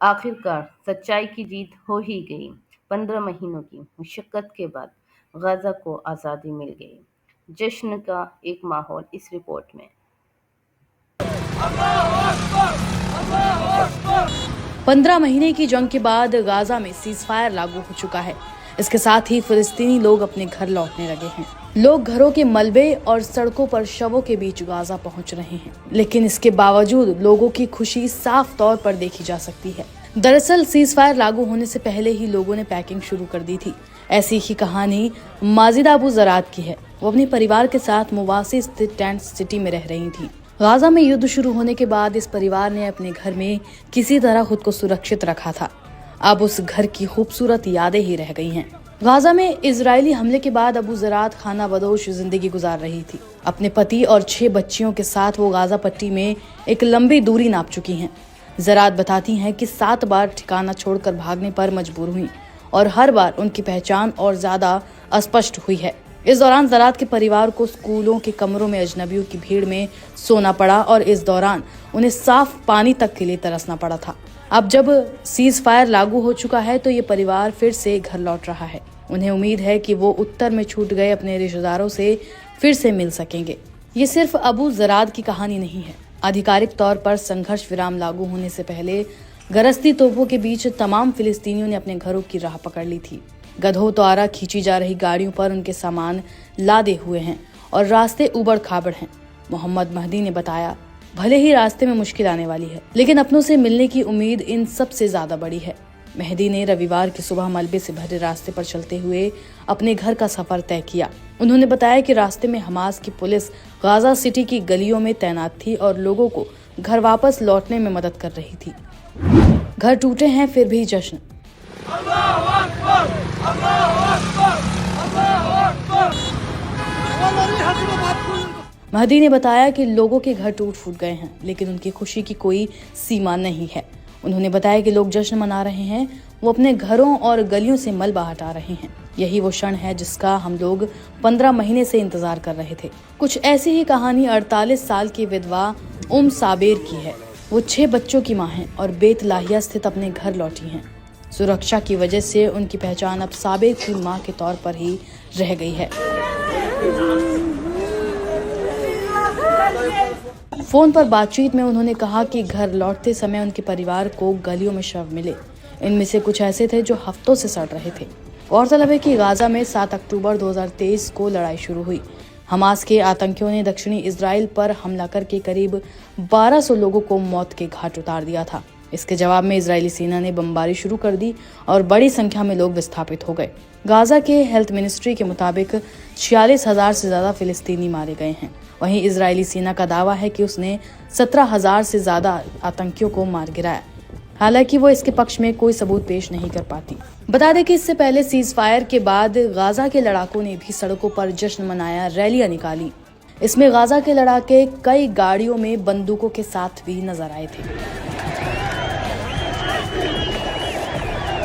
आखिरकार सच्चाई की जीत हो ही गई। 15 महीनों की मुशक्कत के बाद गाजा को आज़ादी मिल गई। जश्न का एक माहौल इस रिपोर्ट में। 15 महीने की जंग के बाद गाजा में सीज़फायर लागू हो चुका है। इसके साथ ही फिलिस्तीनी लोग अपने घर लौटने लगे हैं। लोग घरों के मलबे और सड़कों पर शवों के बीच गाजा पहुंच रहे हैं, लेकिन इसके बावजूद लोगों की खुशी साफ तौर पर देखी जा सकती है। दरअसल सीज़फायर लागू होने से पहले ही लोगों ने पैकिंग शुरू कर दी थी। ऐसी ही कहानी माजिदा अबू ज़रात की है। वो अपने परिवार के साथ मुवासी स्थित टेंट सिटी में रह रही थी। गाजा में युद्ध शुरू होने के बाद इस परिवार ने अपने घर में किसी तरह खुद को सुरक्षित रखा था। अब उस घर की खूबसूरत यादें ही रह गई हैं। गाजा में इजरायली हमले के बाद अबू ज़रात खाना बदोश जिंदगी गुजार रही थी। अपने पति और 6 बच्चियों के साथ वो गाजा पट्टी में एक लंबी दूरी नाप चुकी हैं। ज़रात बताती हैं कि 7 बार ठिकाना छोड़कर भागने पर मजबूर हुई और हर बार उनकी पहचान और ज्यादा अस्पष्ट हुई है। इस दौरान ज़रात के परिवार को स्कूलों के कमरों में अजनबियों की भीड़ में सोना पड़ा और इस दौरान उन्हें साफ पानी तक के लिए तरसना पड़ा था। अब जब सीज फायर लागू हो चुका है तो ये परिवार फिर से घर लौट रहा है। उन्हें उम्मीद है कि वो उत्तर में छूट गए अपने रिश्तेदारों से फिर से मिल सकेंगे। ये सिर्फ अबू ज़रात की कहानी नहीं है। आधिकारिक तौर पर संघर्ष विराम लागू होने से पहले गरजती तोपों के बीच तमाम फिलिस्तीनियों ने अपने घरों की राह पकड़ ली थी। गधों द्वारा खींची जा रही गाड़ियों पर उनके सामान लादे हुए हैं और रास्ते उबड़ खाबड़ हैं। मोहम्मद महदी ने बताया, भले ही रास्ते में मुश्किल आने वाली है, लेकिन अपनों से मिलने की उम्मीद इन सब से ज्यादा बड़ी है। मेहदी ने रविवार की सुबह मलबे से भरे रास्ते पर चलते हुए अपने घर का सफर तय किया। उन्होंने बताया कि रास्ते में हमास की पुलिस गाजा सिटी की गलियों में तैनात थी और लोगों को घर वापस लौटने में मदद कर रही थी। घर टूटे हैं फिर भी जश्न। महदी ने बताया कि लोगों के घर टूट फूट गए हैं, लेकिन उनकी खुशी की कोई सीमा नहीं है। उन्होंने बताया कि लोग जश्न मना रहे हैं, वो अपने घरों और गलियों से मलबा हटा रहे हैं। यही वो क्षण है जिसका हम लोग 15 महीने से इंतजार कर रहे थे। कुछ ऐसी ही कहानी 48 साल की विधवा साबेर की है। वो 6 बच्चों की मां हैं और बेत लाहिया स्थित अपने घर लौटी हैं। सुरक्षा की वजह से उनकी पहचान अब साबेर की मां के तौर पर ही रह गई है। फोन पर बातचीत में उन्होंने कहा कि घर लौटते समय उनके परिवार को गलियों में शव मिले। इनमें से कुछ ऐसे थे जो हफ्तों से सड़ रहे थे। गौरतलब है कि गाजा में 7 अक्टूबर 2023 को लड़ाई शुरू हुई। हमास के आतंकियों ने दक्षिणी इजराइल पर हमला करके करीब 1200 लोगों को मौत के घाट उतार दिया था। इसके जवाब में इजरायली सेना ने बमबारी शुरू कर दी और बड़ी संख्या में लोग विस्थापित हो गए। गाजा के हेल्थ मिनिस्ट्री के मुताबिक 46,000 से ज्यादा फिलिस्तीनी मारे गए हैं। वहीं इजरायली सेना का दावा है कि उसने 17,000 से ज्यादा आतंकियों को मार गिराया। हालांकि वो इसके पक्ष में कोई सबूत पेश नहीं कर पाती। बता दें कि इससे पहले सीज फायर के बाद गाजा के लड़ाकों ने भी सड़कों पर जश्न मनाया, रैलियां निकाली। इसमें गाजा के लड़ाके कई गाड़ियों में बंदूकों के साथ भी नजर आए थे।